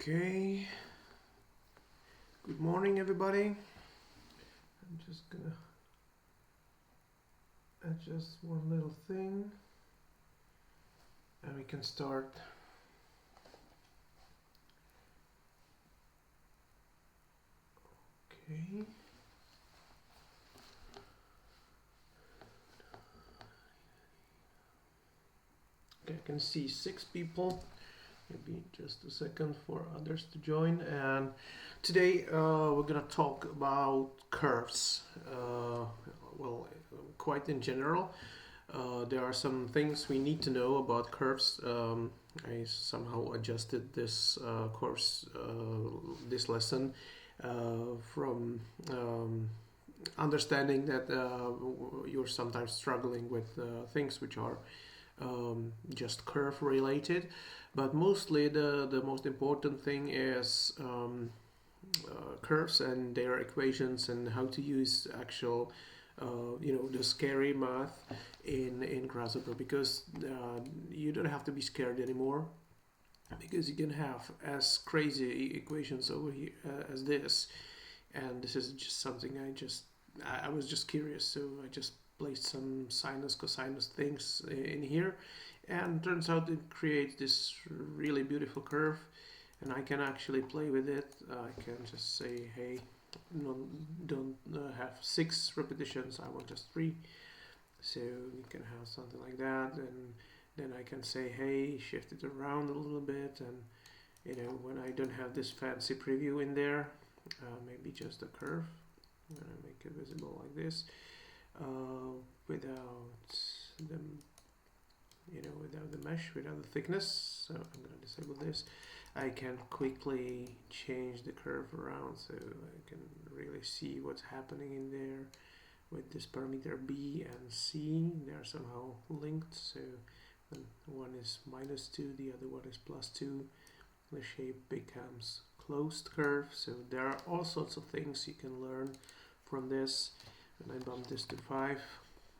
Okay, good morning everybody. I'm just gonna adjust one little thing and we can start. Okay. Okay, I can see 6 people. Maybe just a second for others to join. And today we're gonna talk about curves. Well, quite in general. There are some things we need to know about curves. I somehow adjusted this course, this lesson, from understanding that you're sometimes struggling with things which are just curve related, but mostly the most important thing is curves and their equations and how to use actual the scary math in Grasshopper, because you don't have to be scared anymore, because you can have as crazy equations over here as this, and this is just something I was just curious, so I just placed some sinus cosinus things in here, and turns out it creates this really beautiful curve, and I can actually play with it. I can just say, hey, no, don't have 6 repetitions, I want just 3. So you can have something like that, and then I can say, hey, shift it around a little bit, and when I don't have this fancy preview in there, maybe just a curve. I'm gonna make it visible like this, without the without the mesh, without the thickness. So I'm gonna disable this. I can quickly change the curve around, so I can really see what's happening in there with this parameter B and C. They're somehow linked, so when one is -2, the other one is +2, the shape becomes closed curve. So there are all sorts of things you can learn from this. When I bump this to 5,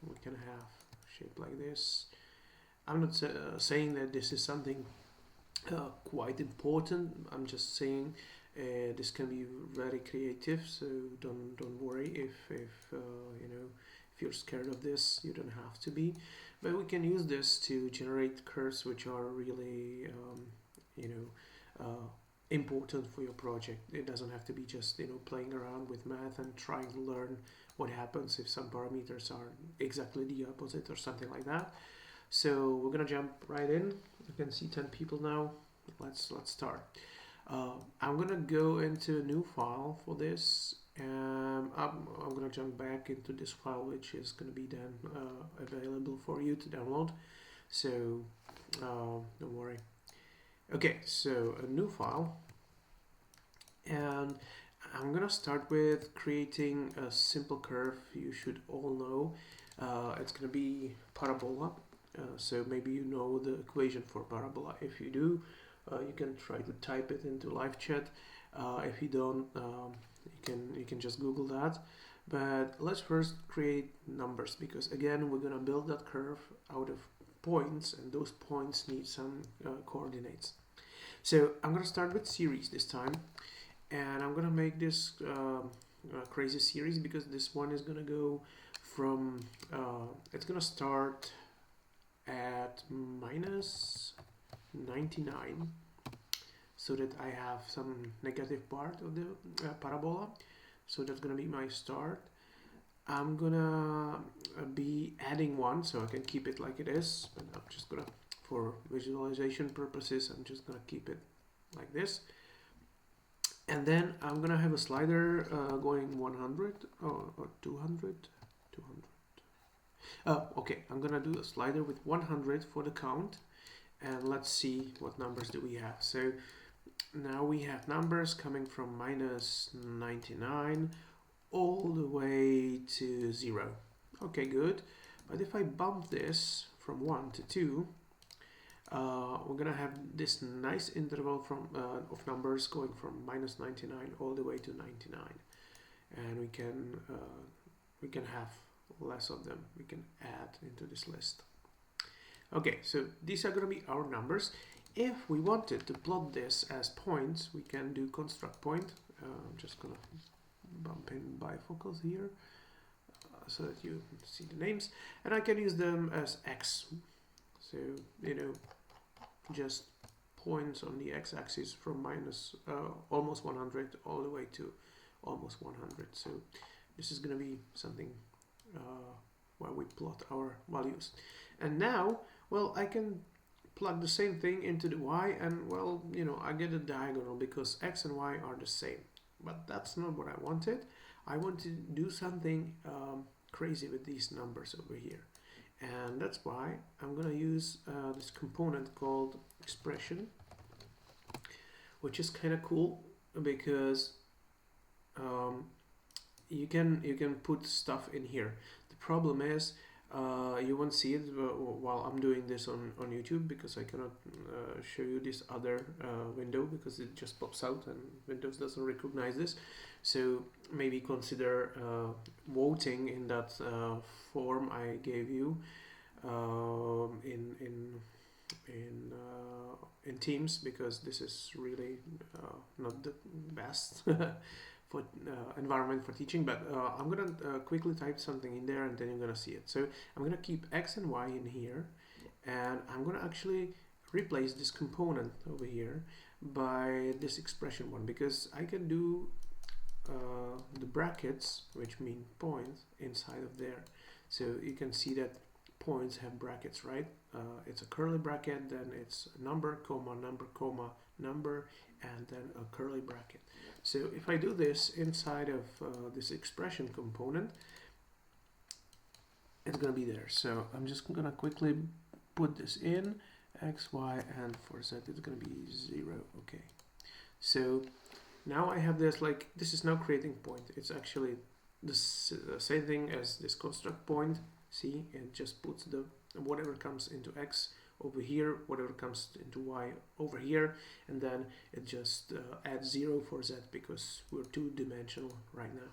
we can have a shape like this. I'm not saying that this is something quite important. I'm just saying this can be very creative, so don't worry if you're scared of this. You don't have to be, but we can use this to generate curves which are really important for your project. It doesn't have to be just playing around with math and trying to learn what happens if some parameters are exactly the opposite or something like that. So we're gonna jump right in. You can see 10 people now. Let's start. I'm gonna go into a new file for this. I'm gonna jump back into this file, which is gonna be then available for you to download. So don't worry. Okay, so a new file, and I'm gonna start with creating a simple curve you should all know. It's gonna be parabola. So maybe you know the equation for parabola. If you do, you can try to type it into live chat. If you don't, you can just Google that. But let's first create numbers, because again we're gonna build that curve out of points, and those points need some coordinates. So I'm gonna start with series this time, and I'm gonna make this crazy series, because this one is gonna go from it's gonna start at -99, so that I have some negative part of the parabola. So that's gonna be my start. I'm gonna be adding 1, so I can keep it like it is, but I'm just gonna, for visualization purposes, I'm just gonna keep it like this. And then I'm gonna have a slider going 100 or 200. Okay, I'm gonna do a slider with 100 for the count, and let's see what numbers do we have. So now we have numbers coming from -99 all the way to 0. Okay, good. But if I bump this from 1 to 2, we're gonna have this nice interval from of numbers going from -99 all the way to 99, and we can have less of them. We can add into this list. Okay, so these are going to be our numbers, If we wanted to plot this as points, we can do construct point. I'm just gonna bump in bifocals here so that you see the names, and I can use them as x. So, you know, just points on the x-axis from minus almost 100 all the way to almost 100. So this is going to be something where we plot our values. And now, well, I can plug the same thing into the y, and well, you know, I get a diagonal because x and y are the same. But that's not what I wanted. I want to do something crazy with these numbers over here. And that's why I'm going to use this component called expression, which is kind of cool because you can put stuff in here. The problem is you won't see it while I'm doing this on YouTube, because I cannot show you this other window because it just pops out and Windows doesn't recognize this. So maybe consider voting in that form I gave you in Teams, because this is really not the best for environment for teaching. But I'm gonna quickly type something in there and then you're gonna see it. So I'm gonna keep x and y in here, and I'm gonna actually replace this component over here by this expression one, because I can do the brackets, which mean points, inside of there. So you can see that points have brackets, right? It's a curly bracket, then it's number, comma, number, comma, number, and then a curly bracket. So if I do this inside of this expression component, it's going to be there. So I'm just going to quickly put this in, x, y, and for z it's going to be 0. Okay. So now I have this, like, this is now creating point. It's actually the same thing as this construct point. See, it just puts the whatever comes into x over here, whatever comes into y over here, and then it just adds 0 for z because we're two-dimensional right now.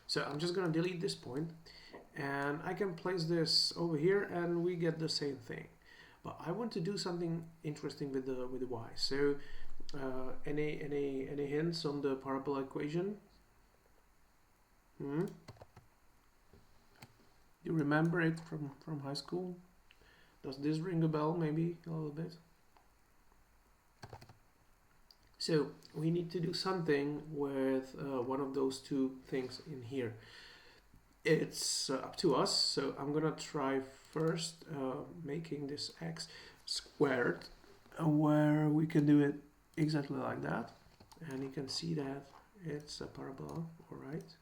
So I'm just going to delete this point, and I can place this over here, and we get the same thing. But I want to do something interesting with the y. So any hints on the parabola equation? You remember it from high school? Does this ring a bell maybe a little bit? So we need to do something with one of those two things in here. It's up to us. So I'm gonna try first making this x squared, where we can do it exactly like that, and you can see that it's a parabola. All right,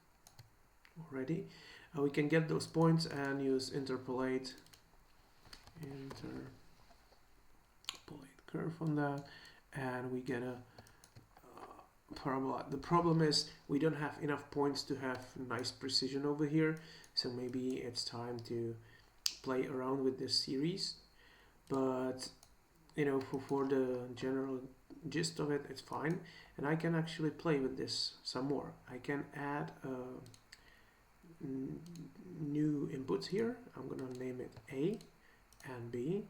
already. We can get those points and use interpolate curve on that, and we get a parabola. The problem is we don't have enough points to have nice precision over here, so maybe it's time to play around with this series. But you know, for the general gist of it, it's fine, and I can actually play with this some more. I can add new inputs here. I'm gonna name it A and B,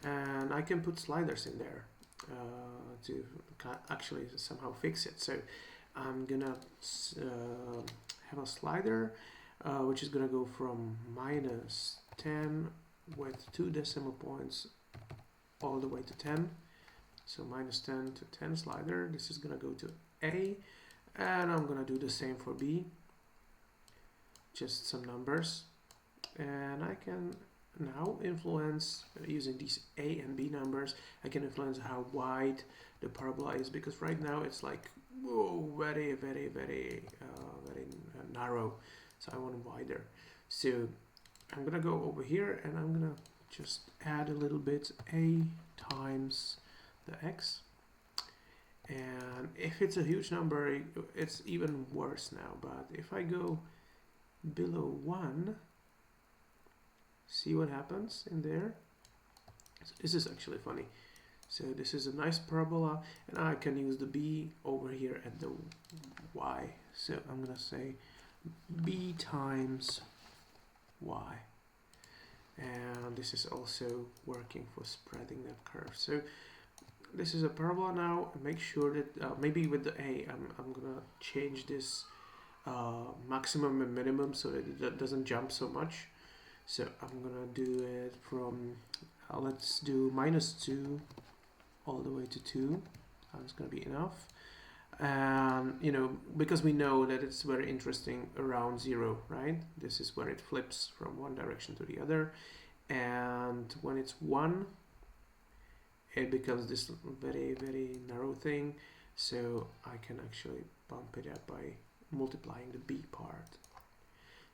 and I can put sliders in there to actually somehow fix it. So I'm gonna have a slider which is gonna go from -10 with 2 decimal points all the way to 10. So -10 to 10 slider. This is gonna go to A, and I'm gonna do the same for B. Just some numbers, and I can now influence, using these A and B numbers, I can influence how wide the parabola is, because right now it's like, whoa, very narrow, so I want it wider. So I'm gonna go over here and I'm gonna just add a little bit A times the x, and if it's a huge number it's even worse now. But if I go below 1, see what happens in there. So this is actually funny. So this is a nice parabola, and I can use the b over here at the y. So I'm gonna say b times y, and this is also working for spreading that curve. So this is a parabola now. Make sure that maybe with the I'm gonna change this maximum and minimum so that it doesn't jump so much. So I'm gonna do it from let's do -2 all the way to 2. That's gonna be enough. And you know, because we know that it's very interesting around 0, right? This is where it flips from one direction to the other, and when it's 1, it becomes this very narrow thing. So I can actually bump it up by multiplying the b part.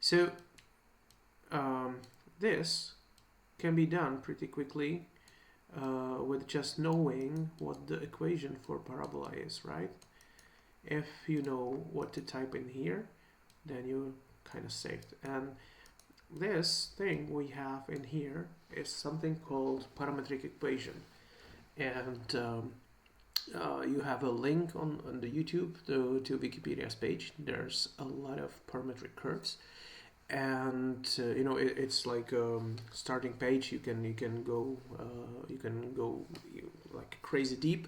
So this can be done pretty quickly with just knowing what the equation for parabola is, right? If you know what to type in here, then you're kind of saved. And this thing we have in here is something called parametric equation. And you have a link on the YouTube to Wikipedia's page. There's a lot of parametric curves, and you know, it's like starting page. You can go like crazy deep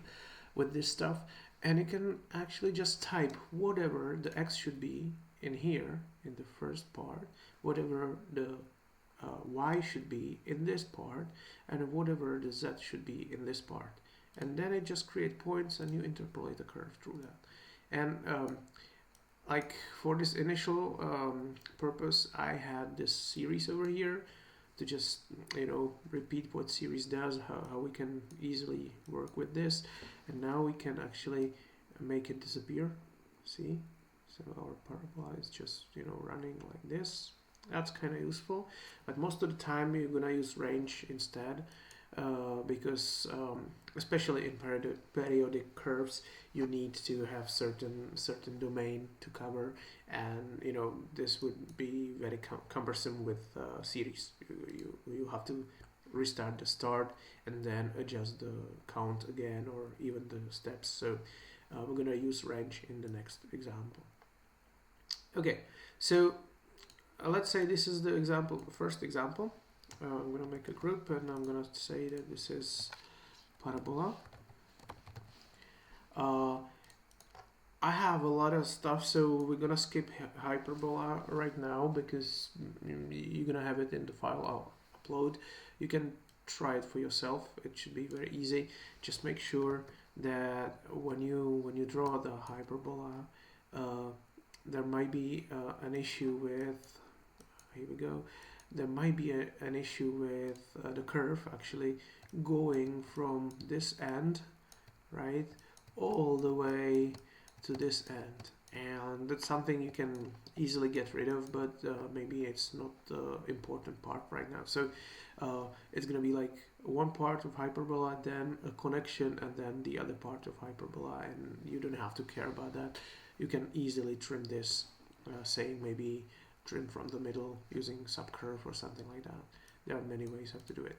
with this stuff, and you can actually just type whatever the x should be in here in the first part, whatever the y should be in this part, and whatever the z should be in this part, and then it just creates points and you interpolate the curve through that. And like for this initial purpose, I had this series over here to just, you know, repeat what series does, how we can easily work with this. And now we can actually make it disappear. See? So our parabola is just, you know, running like this. That's kind of useful, but most of the time you're gonna use range instead, because especially in periodic curves, you need to have certain domain to cover, and you know, this would be very cumbersome with series. You have to restart the start and then adjust the count again, or even the steps. So we're gonna use range in the next example. Okay, so let's say this is the example, first example. I'm gonna make a group and I'm gonna say that this is parabola. I have a lot of stuff, so we're gonna skip hyperbola right now because you're gonna have it in the file I'll upload. You can try it for yourself. It should be very easy. Just make sure that when you draw the hyperbola, there might be an issue with, here we go, there might be an issue with the curve actually going from this end, right, all the way to this end. And that's something you can easily get rid of, but maybe it's not the important part right now. So it's gonna be like one part of hyperbola, then a connection, and then the other part of hyperbola, and you don't have to care about that. You can easily trim this, say maybe trim from the middle using subcurve or something like that. There are many ways how to do it.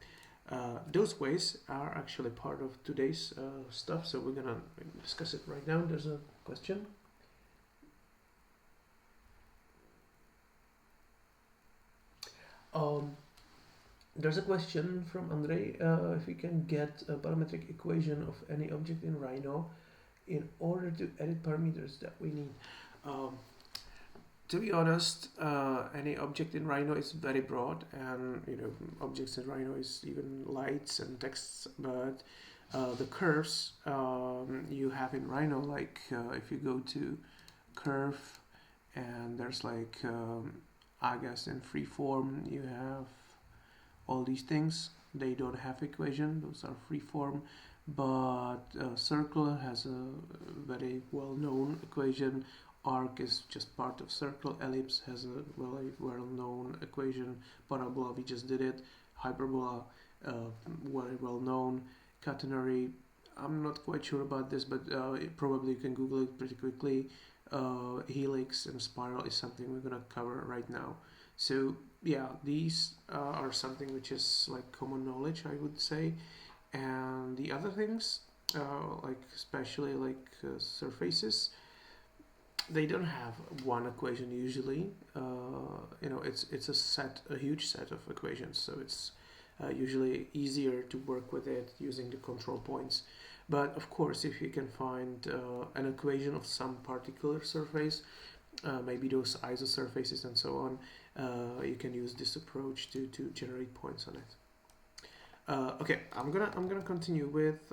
Those ways are actually part of today's stuff, so we're gonna discuss it right now. There's a question. There's a question from Andrei, if we can get a parametric equation of any object in Rhino in order to edit parameters that we need. To be honest, any object in Rhino is very broad, and you know, objects in Rhino is even lights and texts, but the curves you have in Rhino, like if you go to curve, and there's like I guess in free form you have all these things. They don't have equation, those are free form, but circle has a very well-known equation. Arc is just part of circle. Ellipse has a very well-known equation. Parabola, we just did it. Hyperbola, very well-known. Catenary, I'm not quite sure about this, but probably you can Google it pretty quickly. Helix and spiral is something we're gonna cover right now. So yeah, these are something which is like common knowledge, I would say. And the other things, like especially like surfaces, they don't have one equation usually. You know, it's a huge set of equations, so it's usually easier to work with it using the control points. But of course, if you can find an equation of some particular surface, maybe those isosurfaces and so on, you can use this approach to generate points on it. Okay, I'm gonna continue with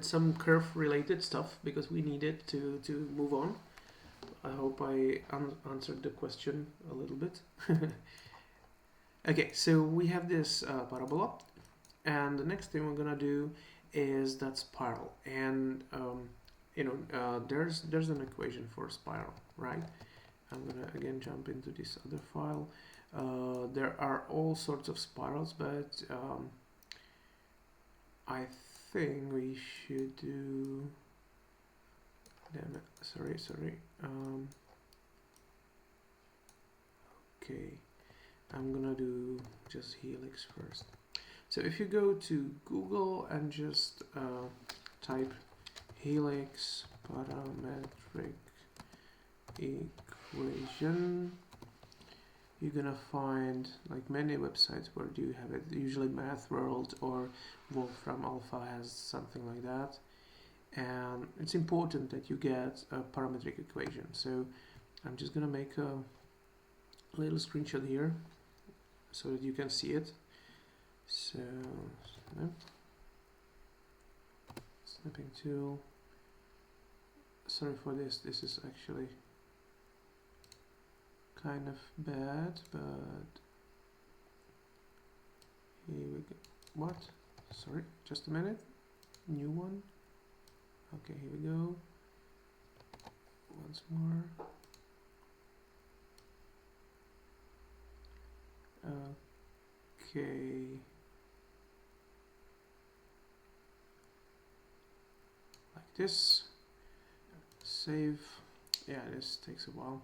some curve related stuff because we need it to move on. I hope I answered the question a little bit. Okay, so we have this parabola, and the next thing we're gonna do is that spiral, and you know, there's an equation for spiral, right? I'm gonna again jump into this other file. There are all sorts of spirals, but I think we should do, damn it, sorry. Okay, I'm gonna do just helix first. So if you go to Google and just type helix parametric equation, you're gonna find like many websites where do you have it. Usually Math World or Wolfram Alpha has something like that, and it's important that you get a parametric equation. So I'm just gonna make a little screenshot here so that you can see it. So snapping tool. Sorry for this. This is actually kind of bad, but here we go. What? Sorry, just a minute. New one. Okay, here we go. Once more. Okay. Like this. Save. Yeah, this takes a while.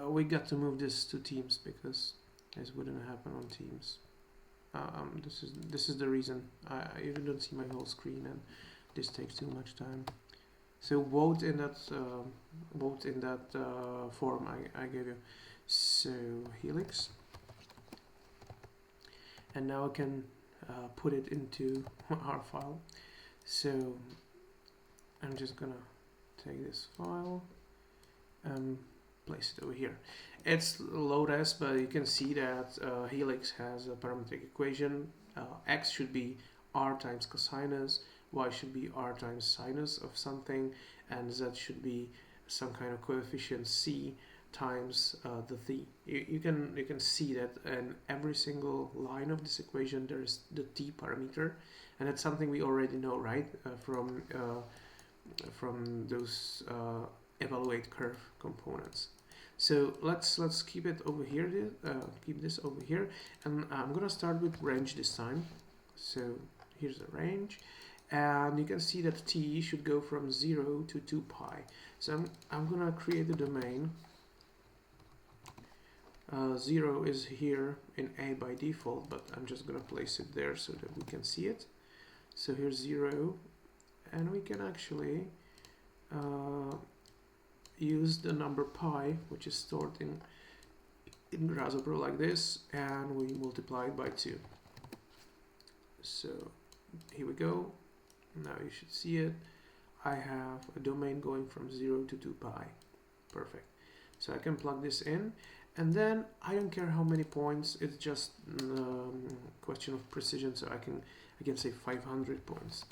We got to move this to Teams because this wouldn't happen on Teams. This is the reason. I even don't see my whole screen, and this takes too much time. So vote in that form I gave you. So helix, and now I can put it into our file. So I'm just gonna take this file and place it over here. It's low res, but you can see that helix has a parametric equation. X should be r times cosinus, y should be r times sinus of something, and z should be some kind of coefficient c times the t. You can see that in every single line of this equation there is the t parameter, and that's something we already know, right? From those evaluate curve components. So let's keep it over here. Keep this over here, and I'm gonna start with range this time. So here's the range, and you can see that t should go from 0 to 2 pi. So I'm gonna create a domain. 0 is here in A by default, but I'm just gonna place it there so that we can see it. So here's 0, and we can actually use the number pi, which is stored in Grasshopper like this, and we multiply it by 2. So here we go. Now you should see it. I have a domain going from 0 to 2 pi. Perfect. So I can plug this in, and then I don't care how many points. It's just question of precision. So I can say 500 points.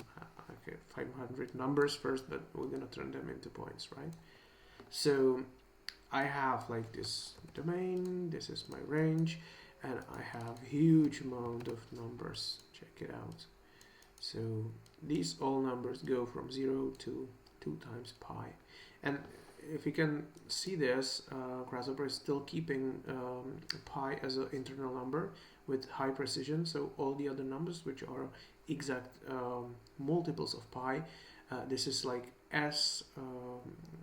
Okay, 500 numbers first, but we're gonna turn them into points, right? So I have like this domain, this is my range, and I have huge amount of numbers. Check it out. So these all numbers go from 0 to 2 times pi. And if you can see this, Grasshopper is still keeping pi as an internal number with high precision. So all the other numbers, which are exact multiples of pi, this is like as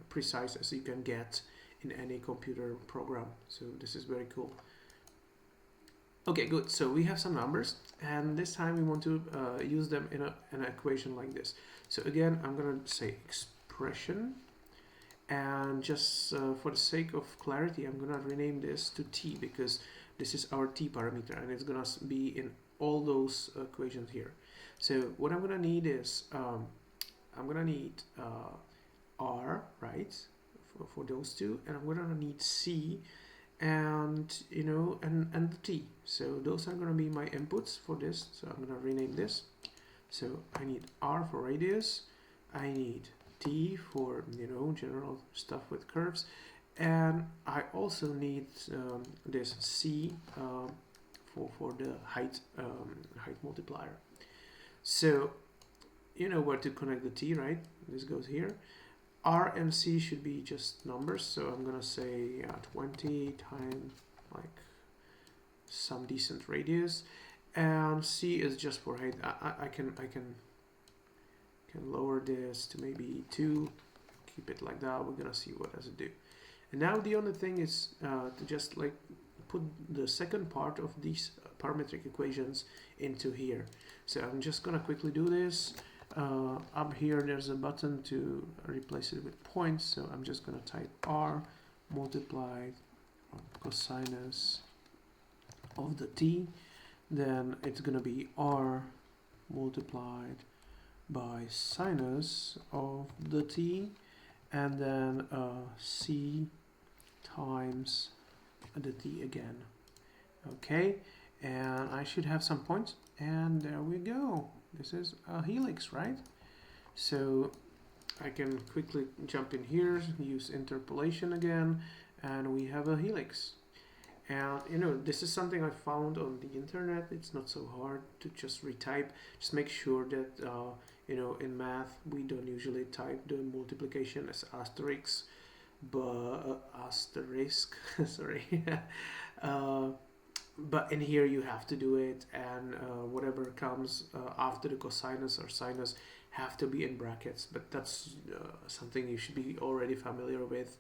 precise as you can get in any computer program. So this is very cool. Okay, good. So we have some numbers, and this time we want to use them in an equation like this. So again, I'm gonna say expression, And just for the sake of clarity, I'm gonna rename this to t, because this is our t parameter and it's gonna be in all those equations here. So what I'm gonna need is I'm gonna need r, right, for those two, and I'm gonna need c, and you know, and the t. So those are gonna be my inputs for this. So I'm gonna rename this. So I need r for radius, I need t for, you know, general stuff with curves, and I also need this c for the height multiplier. So you know where to connect the t, right? This goes here. R and C should be just numbers, so I'm gonna say 20 times like some decent radius, and C is just for height. I can lower this to maybe 2, keep it like that. We're gonna see what does it do. And now the only thing is to just like put the second part of these parametric equations into here. So I'm just gonna quickly do this. Up here there's a button to replace it with points, so I'm just gonna type r multiplied cosinus of the t, then it's gonna be r multiplied by sinus of the t, and then c times the t again. Okay, and I should have some points, and there we go. This is a helix, right? So I can quickly jump in here, use interpolation again, and we have a helix. And you know, this is something I found on the internet. It's not so hard to just retype. Just make sure that you know, in math we don't usually type the multiplication as asterisk, but sorry. But in here you have to do it, and whatever comes after the cosinus or sinus have to be in brackets. But that's something you should be already familiar with.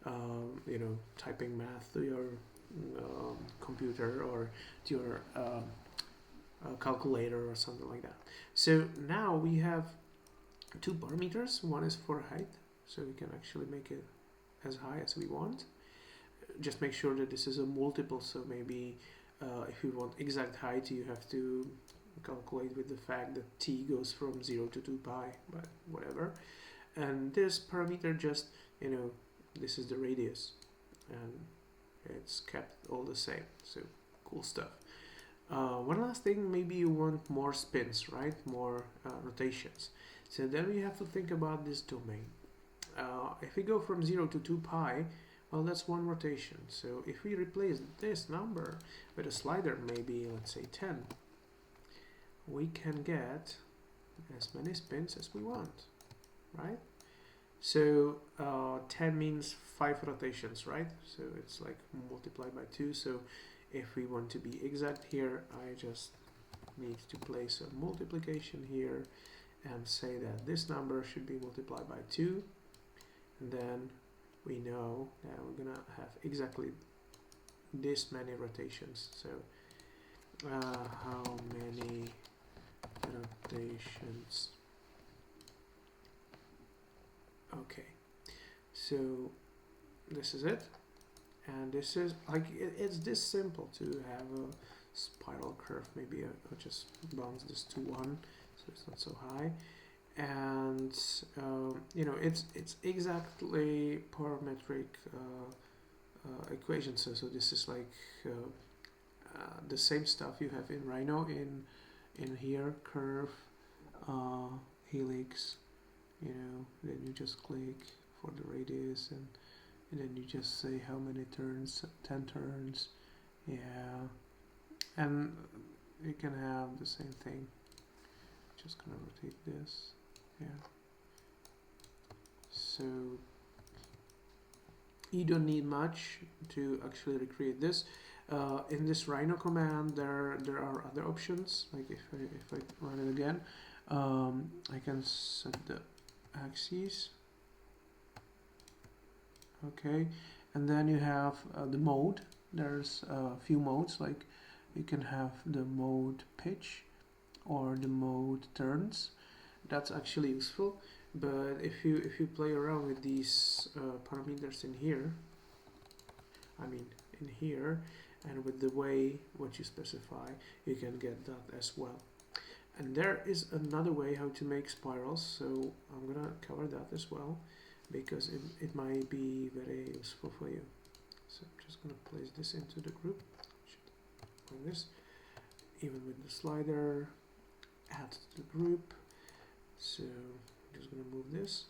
You know, typing math to your computer or to your calculator or something like that. So now we have two parameters. One is for height, so we can actually make it as high as we want. Just make sure that this is a multiple, so maybe if you want exact height, you have to calculate with the fact that t goes from 0 to 2 pi, but whatever. And this parameter, just, you know, this is the radius, and it's kept all the same. So cool stuff. One last thing, maybe you want more spins, right? More rotations. So then we have to think about this domain. If we go from 0 to 2 pi, well, that's one rotation. So if we replace this number with a slider, maybe let's say 10, we can get as many spins as we want, right? So 10 means 5 rotations, right? So it's like multiplied by 2. So if we want to be exact here, I just need to place a multiplication here and say that this number should be multiplied by 2, and then we know that we're gonna have exactly this many rotations. So how many rotations? Okay, so this is it, and this is like it's this simple to have a spiral curve. Maybe I'll just bounce this to 1 so it's not so high. And you know, it's exactly parametric equation. So this is like the same stuff you have in Rhino in here, curve, helix. You know, then you just click for the radius, and then you just say how many turns, 10 turns, yeah, and you can have the same thing. Just gonna rotate this. Yeah. So you don't need much to actually recreate this. In this Rhino command, there are other options. Like if I run it again, I can set the axes. Okay, and then you have the mode. There's a few modes. Like you can have the mode pitch or the mode turns. That's actually useful. But if you play around with these parameters in here, I mean in here, and with the way what you specify, you can get that as well. And there is another way how to make spirals, so I'm gonna cover that as well, because it might be very useful for you. So I'm just gonna place this into the group, like this, even with the slider, add to the group. So I'm just gonna move this.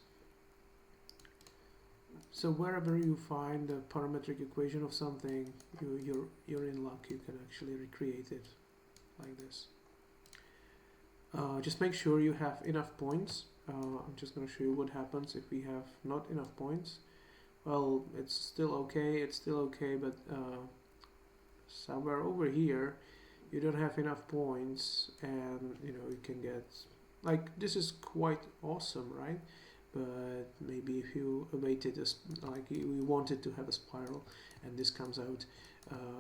So wherever you find the parametric equation of something, you're in luck. You can actually recreate it like this. Just make sure you have enough points. I'm just going to show you what happens if we have not enough points. Well, it's still okay, but somewhere over here you don't have enough points, and you can get, like, this is quite awesome, right? But maybe if you awaited this, like you wanted to have a spiral and this comes out,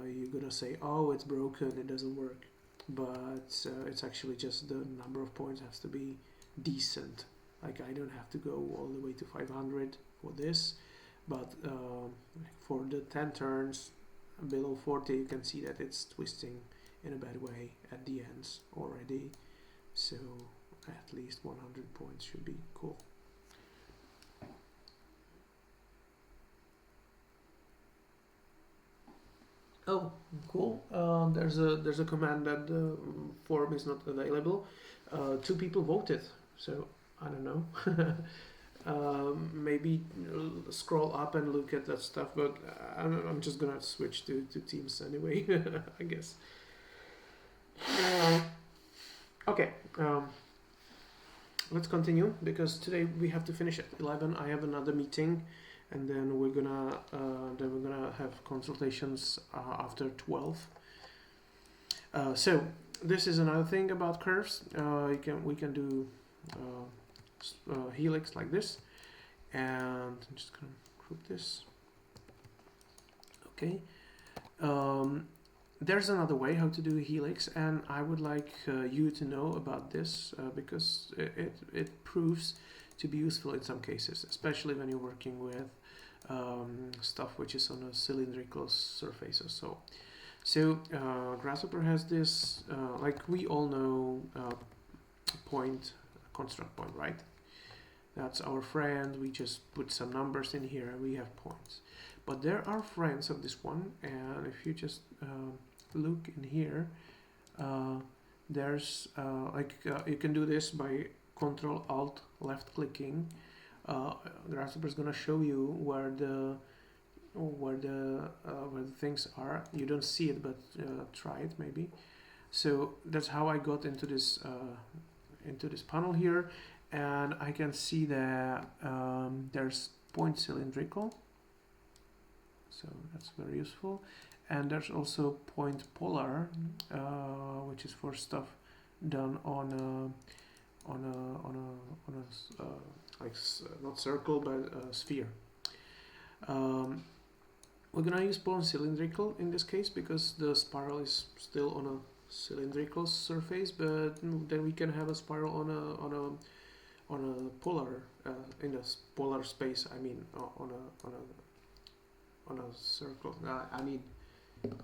you're gonna say, oh, it's broken, it doesn't work. But it's actually just the number of points has to be decent. Like, I don't have to go all the way to 500 for this, but for the 10 turns below 40, you can see that it's twisting in a bad way at the ends already. So at least 100 points should be cool. Oh, cool. There's a command that the form is not available. 2 people voted, so I don't know. Maybe scroll up and look at that stuff, but I'm just gonna switch to Teams anyway, I guess. Okay, let's continue, because today we have to finish at 11. I have another meeting, and then we're gonna have consultations after 12. So this is another thing about curves. We can do helix like this, and I'm just gonna group this. Okay. There's another way how to do a helix, and I would like you to know about this because it proves to be useful in some cases, especially when you're working with stuff which is on a cylindrical surface or so. So Grasshopper has this, like we all know, point, construct point, right? That's our friend. We just put some numbers in here and we have points. But there are friends of this one, and if you just look in here, there's you can do this by Control Alt left clicking. Grasshopper is gonna show you where the things are. You don't see it, but try it maybe. So that's how I got into this panel here, and I can see that there's point cylindrical, so that's very useful, and there's also point polar, which is for stuff done on a like not circle but a sphere. We're gonna use point cylindrical in this case because the spiral is still on a cylindrical surface, but then we can have a spiral on a polar in a polar space. I mean, on a circle. I mean,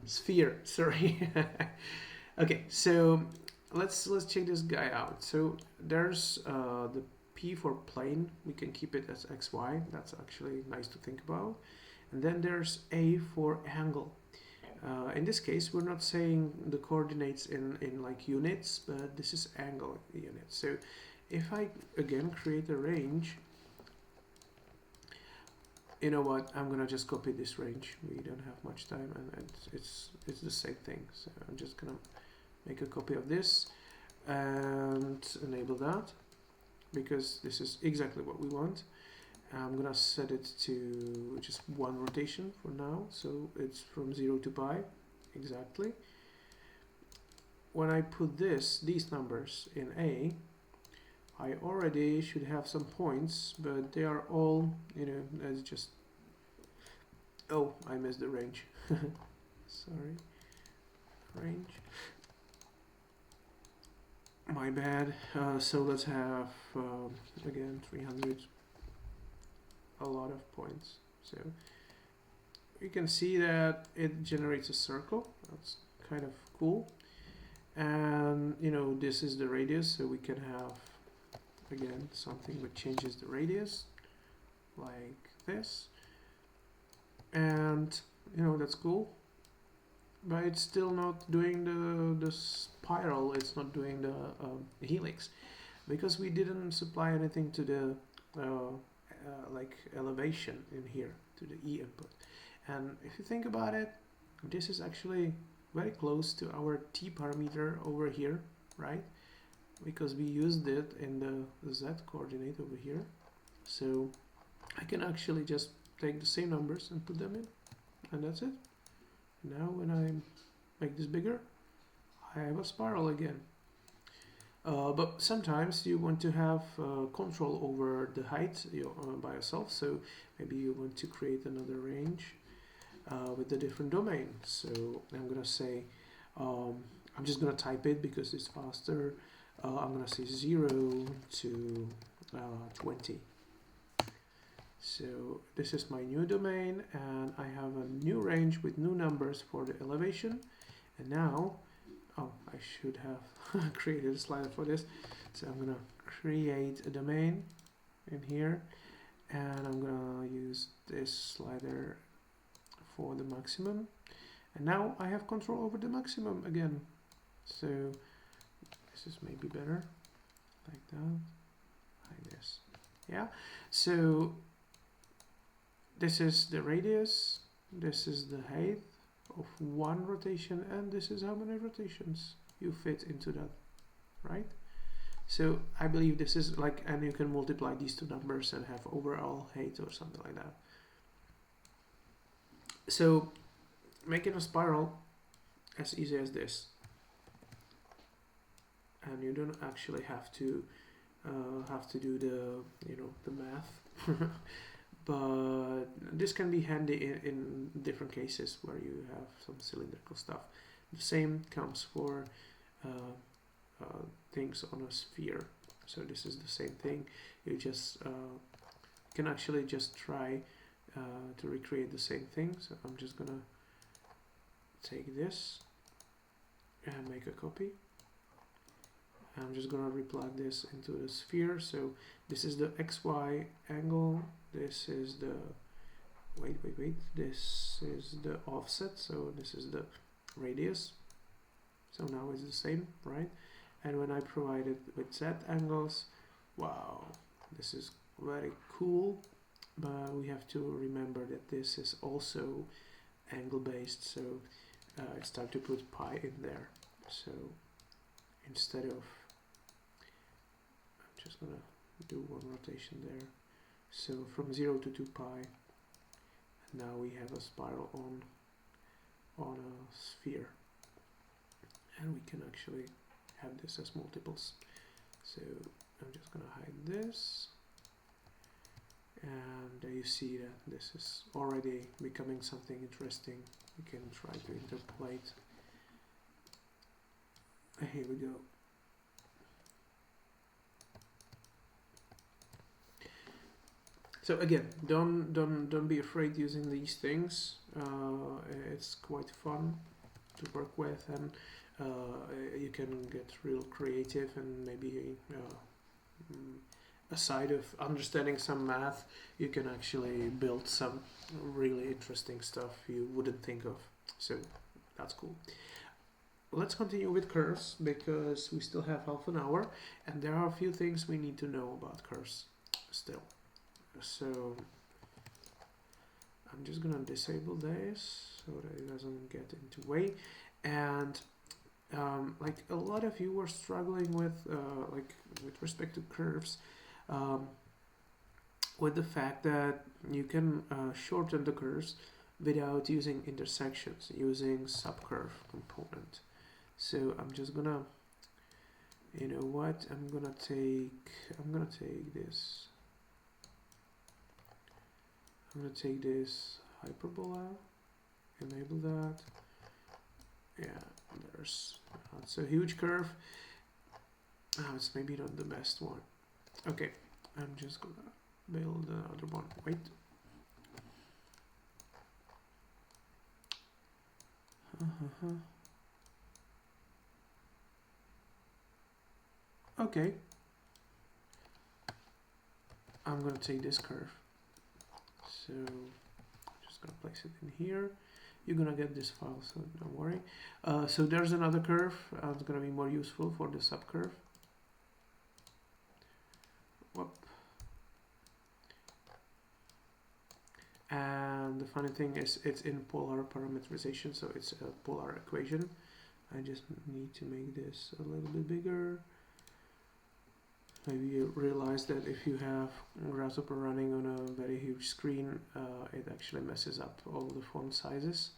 sphere. Sorry. Okay, so let's check this guy out. So there's the P for plane. We can keep it as XY. That's actually nice to think about. And then there's A for angle. In this case, we're not saying the coordinates in like units, but this is angle units. So if I again create a range, you know what? I'm gonna just copy this range. We don't have much time, and it's the same thing. So I'm just gonna make a copy of this and enable that because this is exactly what we want. I'm gonna set it to just 1 rotation for now, so it's from 0 to pi exactly. When I put these numbers in A, I already should have some points, but they are all, as just, oh, I missed the range. Sorry, range. My bad. So let's have again 300, a lot of points. So you can see that it generates a circle. That's kind of cool. And you know, this is the radius, so we can have again something that changes the radius like this. And you know, that's cool. But it's still not doing the spiral, it's not doing the helix, because we didn't supply anything to the like elevation in here, to the E input. And if you think about it, this is actually very close to our T parameter over here, right? Because we used it in the Z coordinate over here. So I can actually just take the same numbers and put them in, and that's it. Now when I make this bigger, I have a spiral again. But sometimes you want to have control over the height by yourself, so maybe you want to create another range with a different domain. So I'm gonna say, I'm just gonna type it because it's faster. I'm gonna say 0 to 20. So this is my new domain, and I have a new range with new numbers for the elevation. And now, oh, I should have created a slider for this. So I'm gonna create a domain in here, and I'm gonna use this slider for the maximum. And now I have control over the maximum again. So this is maybe better, like that, like this. Yeah, so this is the radius, this is the height of one rotation, and this is how many rotations you fit into that, right? So I believe this is like, and you can multiply these two numbers and have overall height or something like that. So making a spiral as easy as this, and you don't actually have to do the, you know, the math. But this can be handy in different cases where you have some cylindrical stuff. The same comes for things on a sphere. So this is the same thing. You just can actually just try to recreate the same thing. So I'm just gonna take this and make a copy. I'm just gonna replug this into the sphere. So this is the XY angle. This is the wait. This is the offset. So this is the radius. So now it's the same, right? And when I provide it with Z angles, wow, this is very cool. But we have to remember that this is also angle based. So it's time to put pi in there. So instead of, I'm just gonna do one rotation there. So from 0 to 2 pi, and now we have a spiral on a sphere, and we can actually have this as multiples. So I'm just gonna hide this, and you see that this is already becoming something interesting. We can try to interpolate. Here we go. So again, don't be afraid using these things. It's quite fun to work with, and you can get real creative, and maybe aside of understanding some math, you can actually build some really interesting stuff you wouldn't think of. So that's cool. Let's continue with curves because we still have half an hour, and there are a few things we need to know about curves still. So I'm just gonna disable this so that it doesn't get into way. And like a lot of you were struggling with like with respect to curves, with the fact that you can shorten the curves without using intersections, using subcurve component. So I'm just gonna, you know what, I'm gonna take this. I'm gonna take this hyperbola, enable that. Yeah, there's it's a huge curve. It's maybe not the best one. Okay, I'm just gonna build another one. Wait. Okay. I'm gonna take this curve. So I'm just gonna place it in here. You're gonna get this file, so don't worry. So there's another curve. It's gonna be more useful for the subcurve. Whoop. And the funny thing is it's in polar parameterization, so it's a polar equation. I just need to make this a little bit bigger. Maybe you realize that if you have Grasshopper running on a very huge screen, it actually messes up all the font sizes.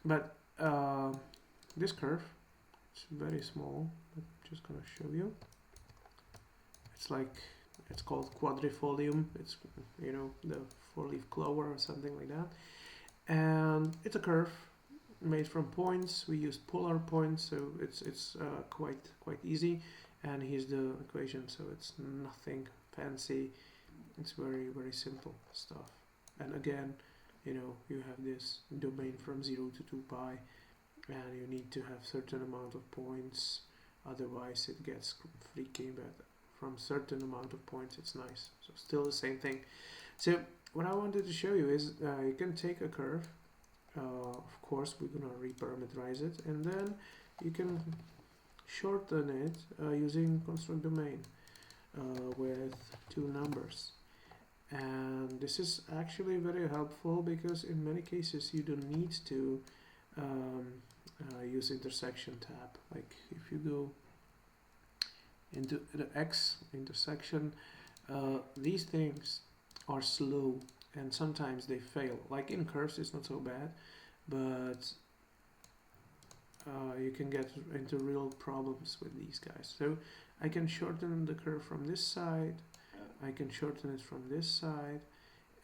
But this curve, it's very small. I'm just gonna show you. It's called quadrifolium. It's, you know, the four-leaf clover or something like that. And it's a curve made from points. We use polar points, so it's quite easy. And here's the equation, so it's nothing fancy. It's very simple stuff. And again, you know, you have this domain from 0 to 2 pi, and you need to have certain amount of points, otherwise it gets freaky, but from certain amount of points it's nice. So still the same thing. So what I wanted to show you is you can take a curve, of course we're gonna reparameterize it, and then you can shorten it using construct domain with two numbers. And this is actually very helpful because in many cases you don't need to use intersection tab. Like if you go into the X intersection, these things are slow and sometimes they fail. Like in curves it's not so bad, but you can get into real problems with these guys. So I can shorten the curve from this side, I can shorten it from this side,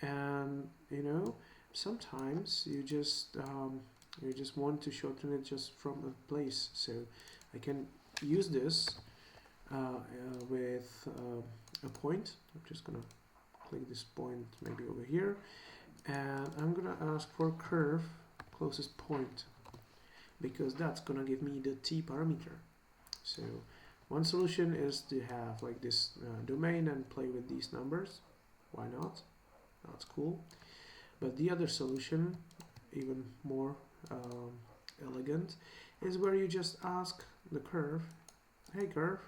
and you know, sometimes you just want to shorten it just from a place. So I can use this with a point. I'm just gonna click this point maybe over here, and I'm gonna ask for curve closest point, because that's gonna give me the t parameter. So one solution is to have like this domain and play with these numbers. Why not? That's cool. But the other solution, even more elegant, is where you just ask the curve, hey curve,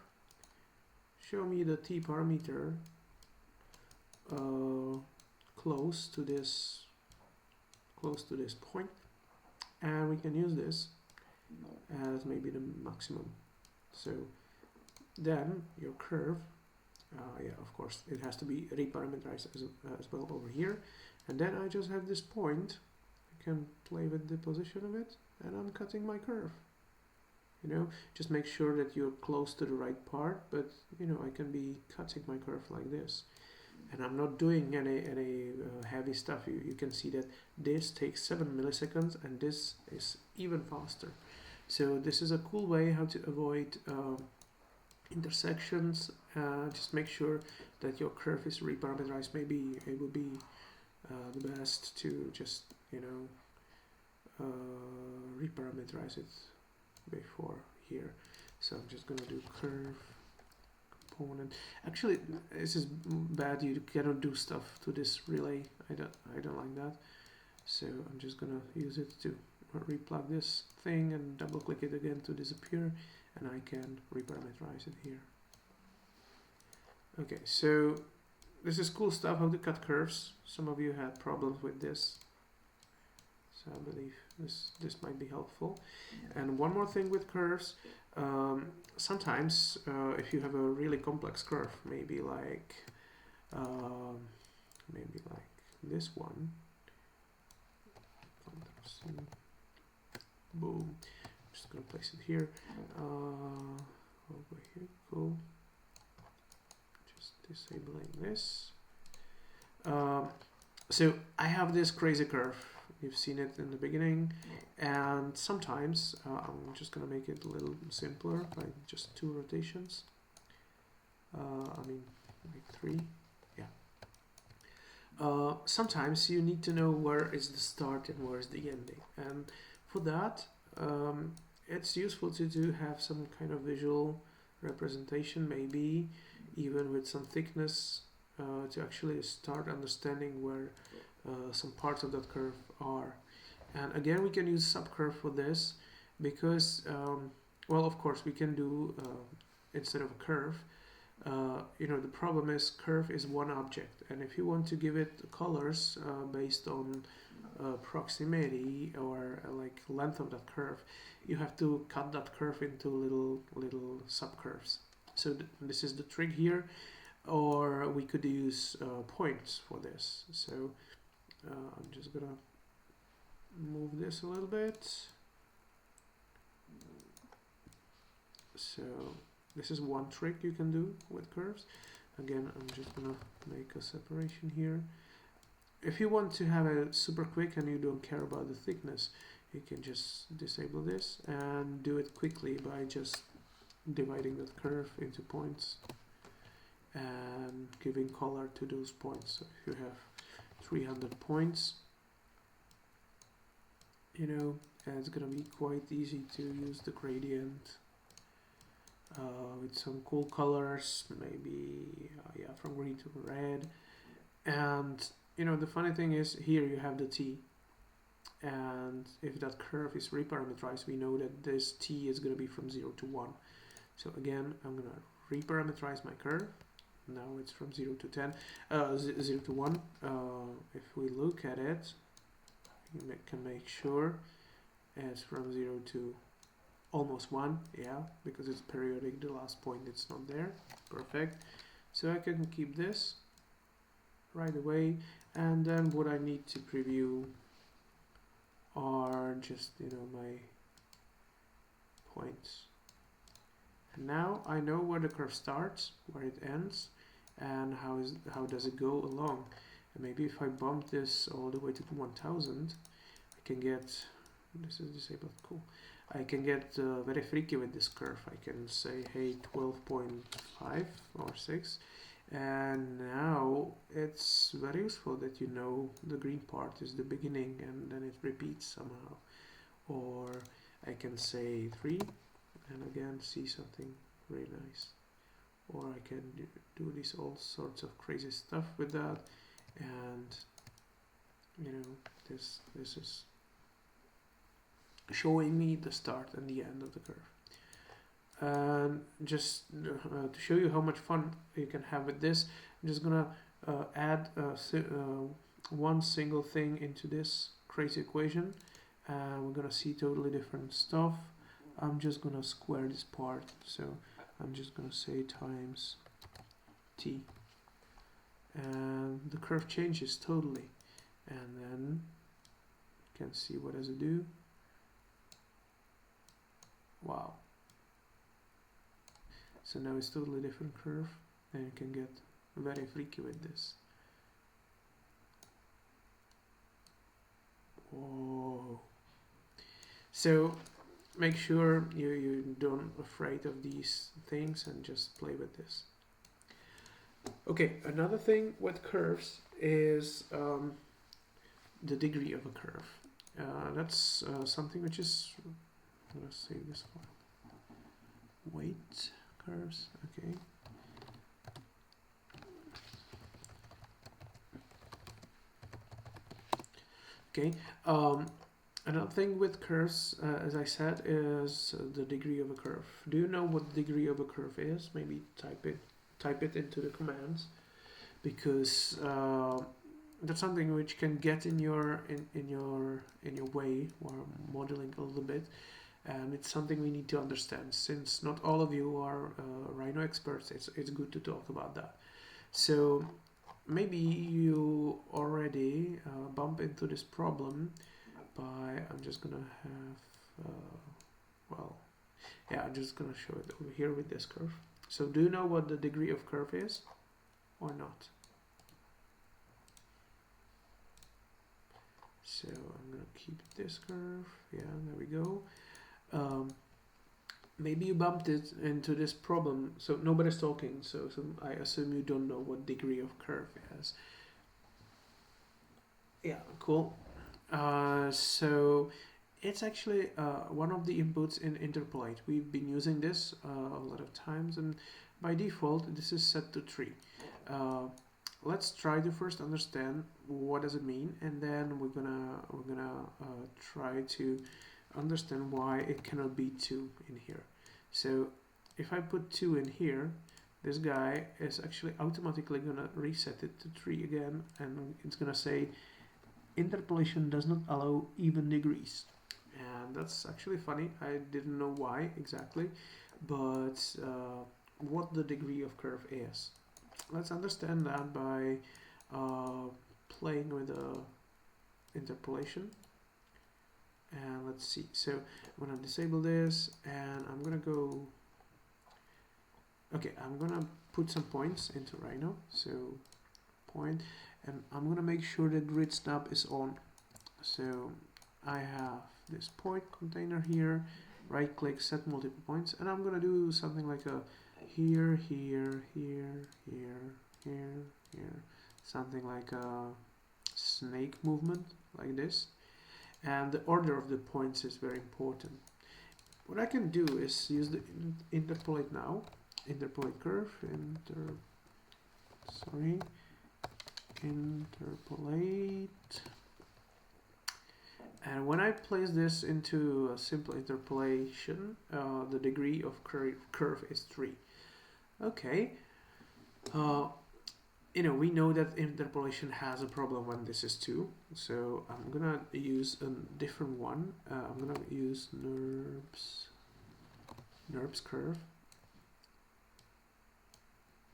show me the t parameter close to this point, and we can use this as maybe the maximum. So then your curve, yeah, of course it has to be reparameterized as well over here, and then I just have this point. I can play with the position of it, and I'm cutting my curve. You know, just make sure that you're close to the right part, but you know, I can be cutting my curve like this, and I'm not doing any heavy stuff. You can see that this takes 7 milliseconds and this is even faster. So this is a cool way how to avoid intersections. Just make sure that your curve is reparameterized. Maybe it would be the best to just, you know, reparameterize it before here. So I'm just gonna do curve component. Actually, this is bad. You cannot do stuff to this relay. I don't like that. So I'm just gonna use it to replug this thing and double click it again to disappear, and I can reparameterize it here. Okay, so this is cool stuff, how to cut curves. Some of you had problems with this, so I believe this might be helpful. And one more thing with curves, sometimes if you have a really complex curve, maybe like this one, boom, I'm just gonna place it here, over here, cool, just disabling this. So I have this crazy curve, you've seen it in the beginning, and sometimes I'm just gonna make it a little simpler by just 2 rotations. I mean, like 3. Yeah. Sometimes you need to know where is the start and where is the ending, and for that, it's useful to have some kind of visual representation, maybe even with some thickness, to actually start understanding where some parts of that curve are. And again, we can use subcurve for this because, well, of course, we can do instead of a curve. The problem is curve is one object, and if you want to give it colors based on proximity or like length of that curve, you have to cut that curve into little subcurves. So this is the trick here, or we could use points for this. So I'm just gonna move this a little bit. So this is one trick you can do with curves. Again, I'm just gonna make a separation here. If you want to have it super quick and you don't care about the thickness, you can just disable this and do it quickly by just dividing that curve into points and giving color to those points. So if you have 300 points, it's gonna be quite easy to use the gradient with some cool colors, maybe from green to red. And the funny thing is, here you have the t, and if that curve is reparameterized, we know that this t is going to be from 0 to 1. So again, I'm going to reparameterize my curve. Now it's from 0 to 0 to 1. If we look at it, you can make sure it's from 0 to almost 1, because it's periodic, the last point it's not there. Perfect. So I can keep this right away, and then what I need to preview are just my points. And now I know where the curve starts, where it ends, and how does it go along. And maybe if I bump this all the way to 1000, I can get, this is disabled, cool. I can get very freaky with this curve. I can say, hey, 12.5 or 6, and now it's very useful that the green part is the beginning and then it repeats somehow. Or I can say 3 and again see something really nice. Or I can do this all sorts of crazy stuff with that, and this is showing me the start and the end of the curve. And just to show you how much fun you can have with this, I'm just gonna add one single thing into this crazy equation, and we're gonna see totally different stuff. I'm just gonna square this part, so I'm just gonna say times t, and the curve changes totally. And then you can see what does it do. Wow. So now it's totally different curve, and you can get very freaky with this. Whoa. So make sure you don't afraid of these things and just play with this. Okay, another thing with curves is the degree of a curve. That's something which is, let's save this file. Wait. Curves, okay. Okay. Another thing with curves, as I said, is the degree of a curve. Do you know what the degree of a curve is? Maybe type it into the commands, because that's something which can get in your way while modeling a little bit. And it's something we need to understand. Since not all of you are Rhino experts, it's good to talk about that. So maybe you already bump into this problem by, I'm just gonna have, I'm just gonna show it over here with this curve. So do you know what the degree of curve is or not? So I'm gonna keep this curve, there we go. maybe you bumped it into this problem. So nobody's talking, so I assume you don't know what degree of curve is. Yeah, cool. So it's actually one of the inputs in interpolate. We've been using this a lot of times, and by default this is set to 3. Let's try to first understand what does it mean, and then we're gonna try to understand why it cannot be 2 in here. So if I put 2 in here, this guy is actually automatically gonna reset it to 3 again, and it's gonna say interpolation does not allow even degrees. And that's actually funny. I didn't know why exactly, but what the degree of curve is. Let's understand that by playing with the interpolation. And let's see. So I'm gonna disable this, and I'm gonna go. Okay, I'm gonna put some points into Rhino. So point, and I'm gonna make sure the grid snap is on. So I have this point container here. Right click, set multiple points, and I'm gonna do something like a here, here, here, here, here, here, something like a snake movement like this. And the order of the points is very important. What I can do is use the interpolate now, interpolate curve, interpolate. And when I place this into a simple interpolation, the degree of curve is 3. Okay. You know, we know that interpolation has a problem when this is 2. So I'm gonna use a different one. I'm gonna use NURBS curve.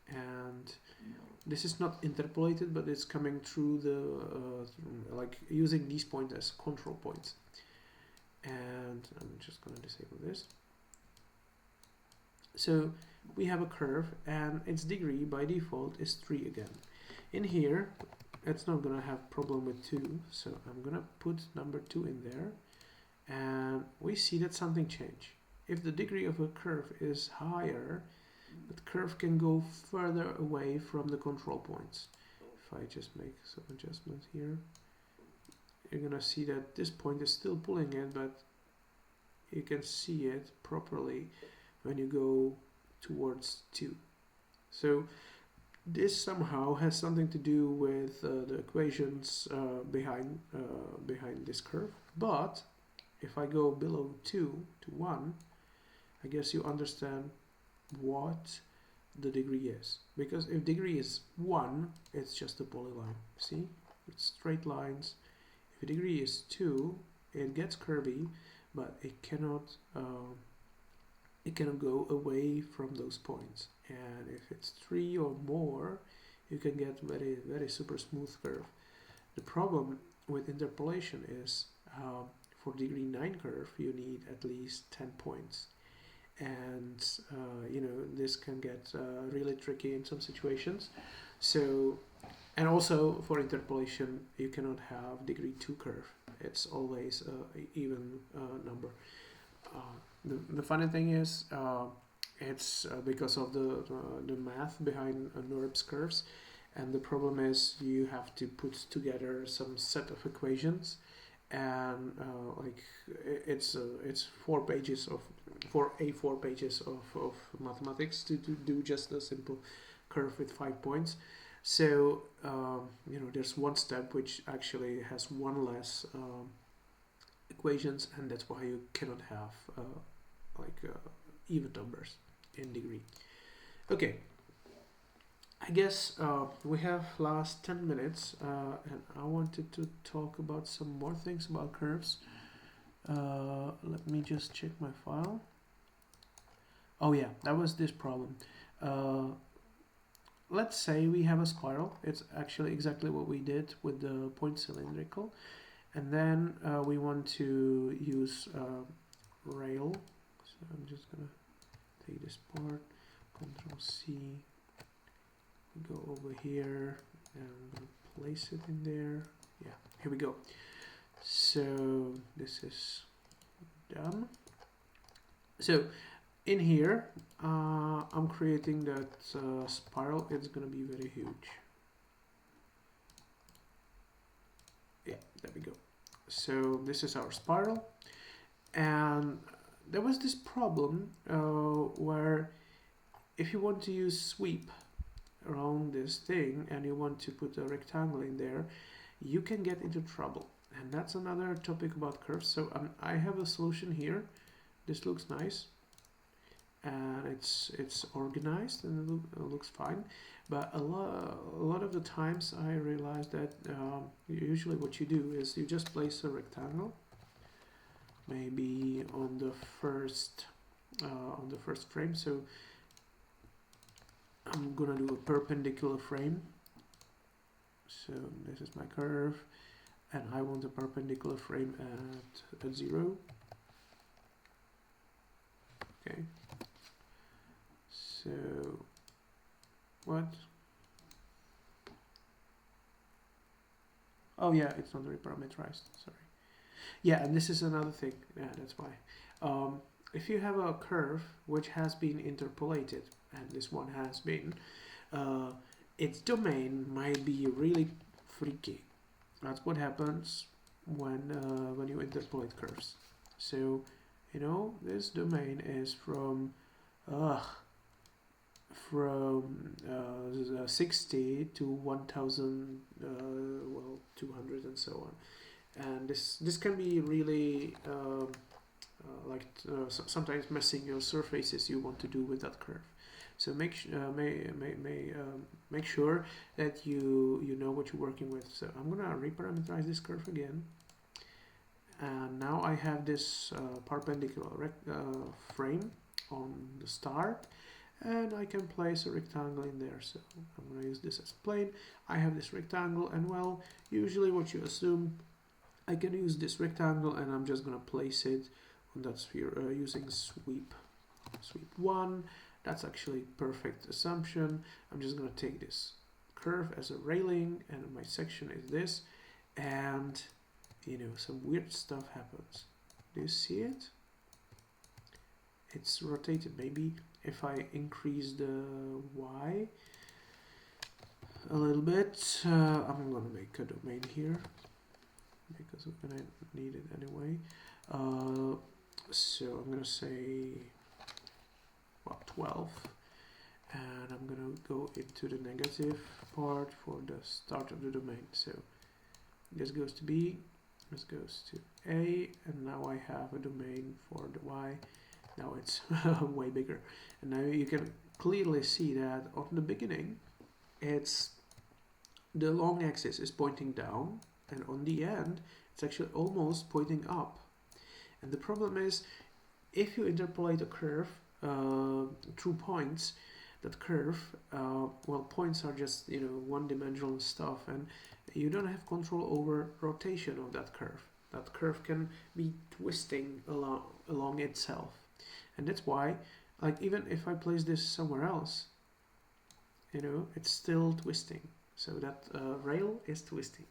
And this is not interpolated, but it's coming through the like using these points as control points. And I'm just gonna disable this. So we have a curve, and its degree by default is 3 again. In here, it's not gonna have problem with 2, so I'm gonna put number 2 in there, and we see that something changed. If the degree of a curve is higher, the curve can go further away from the control points. If I just make some adjustment here, you're gonna see that this point is still pulling it, but you can see it properly when you go towards 2. So this somehow has something to do with the equations behind this curve. But if I go below 2 to 1, I guess you understand what the degree is. Because if degree is 1, it's just a polyline. See? It's straight lines. If degree is 2, it gets curvy, but it cannot go away from those points. And if it's 3 or more, you can get very, very super smooth curve. The problem with interpolation is for degree 9 curve, you need at least 10 points. And you know, this can get really tricky in some situations. So, and also for interpolation, you cannot have degree 2 curve. It's always an even number. The funny thing is, it's because of the math behind NURBS curves, and the problem is you have to put together some set of equations, and like it's 4 pages of A4 pages of mathematics to do just a simple curve with 5 points. So you know, there's one step which actually has one less equations, and that's why you cannot have even numbers in degree. Okay, I guess we have last 10 minutes, and I wanted to talk about some more things about curves. Let me just check my file. Oh yeah, that was this problem. Let's say we have a spiral. It's actually exactly what we did with the point cylindrical. And then we want to use rail. So I'm just gonna take this part, Control C, go over here and place it in there. Yeah, here we go. So this is done. So in here, I'm creating that spiral. It's gonna be very huge. Yeah, there we go. So this is our spiral, and there was this problem where if you want to use sweep around this thing and you want to put a rectangle in there, you can get into trouble. And that's another topic about curves. So I have a solution here. This looks nice, and it's organized and it looks fine. But a lot of the times I realize that usually what you do is you just place a rectangle, maybe on the first frame. So I'm gonna do a perpendicular frame. So this is my curve, and I want a perpendicular frame at 0. Okay. So what? Oh yeah, it's not reparameterized. Sorry. Yeah, and this is another thing. Yeah, that's why. If you have a curve which has been interpolated, and this one has been, its domain might be really freaky. That's what happens when you interpolate curves. So, you know, this domain is from 60 to 1000, well, 200 and so on. And this can be really sometimes messing your surfaces you want to do with that curve. So make sure that you know what you're working with. So I'm gonna reparameterize this curve again, and now I have this perpendicular frame on the start, and I can place a rectangle in there. So I'm gonna use this as plane. I have this rectangle, and well, usually what you assume, I can use this rectangle, and I'm just gonna place it on that sphere using sweep 1. That's actually perfect assumption. I'm just gonna take this curve as a railing, and my section is this, and you know, some weird stuff happens. Do you see it? It's rotated. Maybe if I increase the Y a little bit, I'm gonna make a domain here because we're gonna need it anyway. So I'm gonna say 12, and I'm gonna go into the negative part for the start of the domain. So this goes to B, this goes to A, and now I have a domain for the Y. Now it's way bigger, and now you can clearly see that on the beginning it's the long axis is pointing down, and on the end it's actually almost pointing up. And the problem is, if you interpolate a curve through points, that curve, well, points are just, you know, one-dimensional stuff, and you don't have control over rotation of that curve. That curve can be twisting along itself, and that's why, like, even if I place this somewhere else, you know, it's still twisting. So that rail is twisting,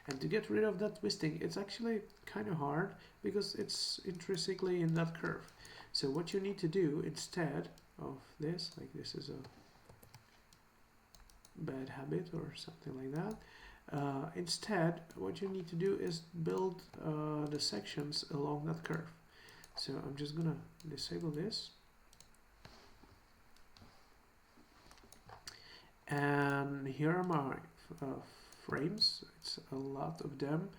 and to get rid of that twisting, it's actually kind of hard because it's intrinsically in that curve. So what you need to do instead of this, like this is a bad habit or something like that, instead what you need to do is build the sections along that curve. So I'm just gonna disable this, and here are my frames. It's a lot of them.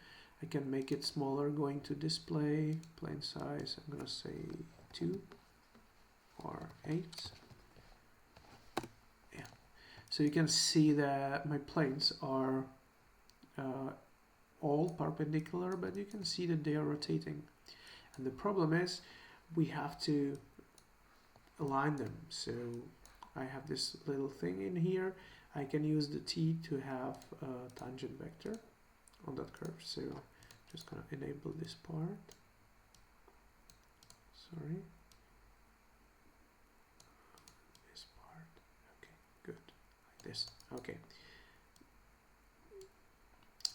I can make it smaller going to display, plane size, I'm gonna say 2 or 8. Yeah, so you can see that my planes are all perpendicular, but you can see that they are rotating, and the problem is we have to align them. So I have this little thing in here. I can use the T to have a tangent vector on that curve. So I'm just gonna enable this part. Sorry. This part. Okay, good. Like this. Okay.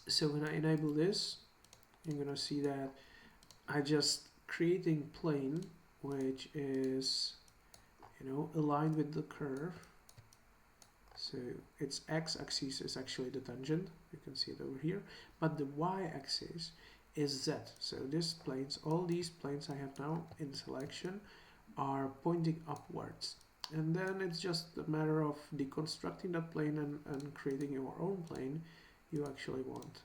So when I enable this, you're gonna see that I just creating plane, which is aligned with the curve. So its x-axis is actually the tangent, you can see it over here, but the y-axis is z. So all these planes I have now in selection are pointing upwards. And then it's just a matter of deconstructing that plane and creating your own plane you actually want.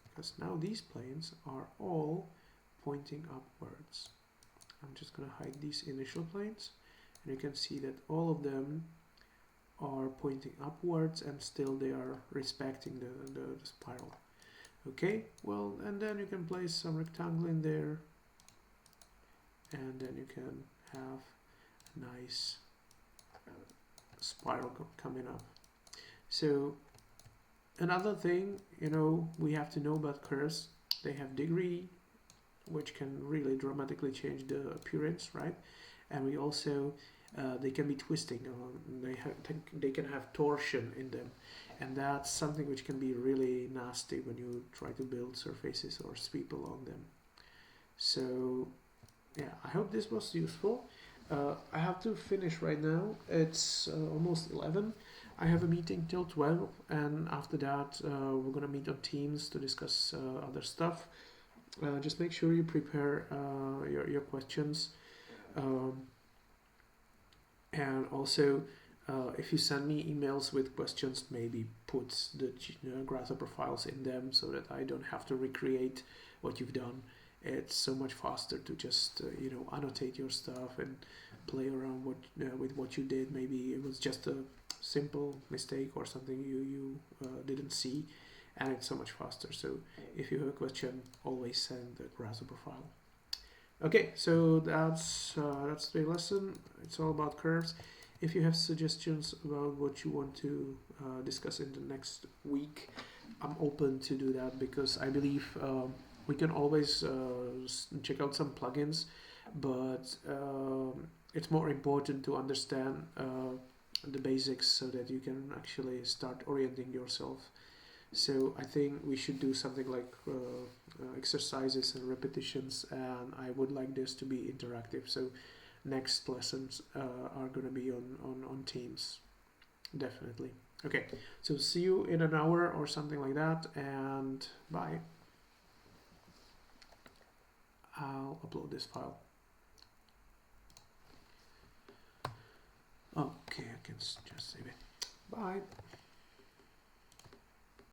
Because now these planes are all pointing upwards. I'm just going to hide these initial planes, and you can see that all of them are pointing upwards, and still they are respecting the spiral. Okay, well, and then you can place some rectangle in there, and then you can have a nice spiral coming up. So another thing, we have to know about curves. They have degree, which can really dramatically change the appearance, right? And we also they can be twisting. They can have torsion in them, and that's something which can be really nasty when you try to build surfaces or sweep along them. So yeah, I hope this was useful. I have to finish right now. It's almost 11. I have a meeting till 12, and after that we're gonna meet on Teams to discuss other stuff. Just make sure you prepare your questions, and also if you send me emails with questions, maybe put the grasshopper files in them so that I don't have to recreate what you've done. It's so much faster to just annotate your stuff and play around with what you did. Maybe it was just a simple mistake or something you didn't see, and it's so much faster. So if you have a question, always send the grasshopper file. Okay, so that's the lesson. It's all about curves. If you have suggestions about what you want to discuss in the next week, I'm open to do that, because I believe we can always check out some plugins, but it's more important to understand the basics so that you can actually start orienting yourself. So I think we should do something like exercises and repetitions, and I would like this to be interactive. So next lessons are going to be on Teams, definitely. Okay, so see you in an hour or something like that, and bye. I'll upload this file. Okay, I can just save it. Bye.